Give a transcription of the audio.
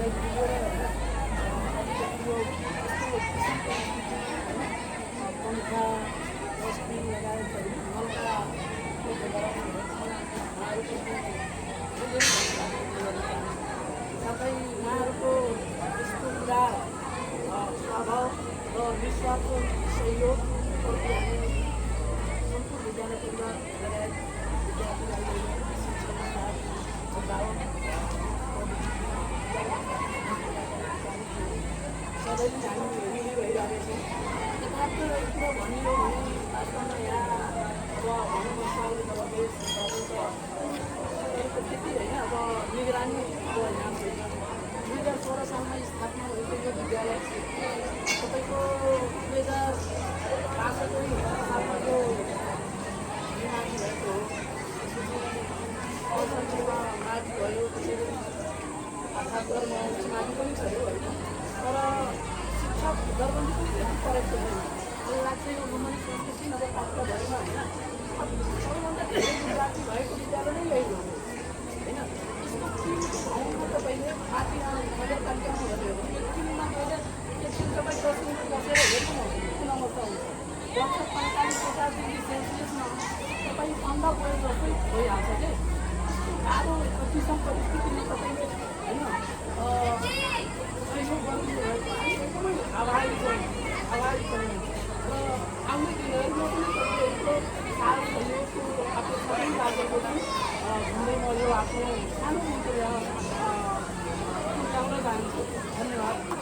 पङ्खा बस्ती लगायत हल्का साथै उहाँहरूको यस्तो कुरा स्वभाव र निस्वार्थ सहयोग प्रति हामी सम्पूर्ण विद्यालय परिवार लगायत विद्यार्थीलाई शिक्षक स्टाफ अभिभावक सबैले हामी हेरि भइरहेको छौँ। यथार्थ कुरो भनियो भने वास्तवमा यहाँ अब भन्नुपर्छ अहिले त देश तपाईँको त्यति होइन अब निगरानी अब यहाँ छैन। 2016 सालमा स्थापना भएको यो विद्यालय तपाईँको 2065 सालमा यो निर्माण भएको हो। त्यसपछि माथि भयो, त्यसरी छात्रहरूमा माथि पनि छ यो होइन। तर शिक्षक दरबन्दी पनि धेरै परेको छैन। मलाई लाग्छ यो गुम्बनी संस्कृति नवप्राप्त भएमा होइन सबैभन्दा धेरै विद्यार्थी भएको विद्यालय नै यही हो होइन। यस्तो ठाउँमा तपाईँले माथि नगरपालिकामा हेर्यो भने यो टिममा गएर एकदिन तपाईँ 10 मिनट बसेर हेर्नु कुन अवस्था हुन्छ। 45-50 डिग्री सेल्सियसमा तपाईँ ठन्डा परे जस्तै भइहाल्छ कि यस्तो गाह्रो विषम परिस्थितिमा तपाईँले होइन सहयोग गरिदिनु भएको हामी एकदमै आभारी छौँ र आउने दिनहरूमा पनि तपाईँहरूको साथ सहयोगको अपेक्षा पनि राखेको छु। भन्दै म यो आफ्नो सानो मन्तव्य पुर्याउन चाहन्छु। धन्यवाद।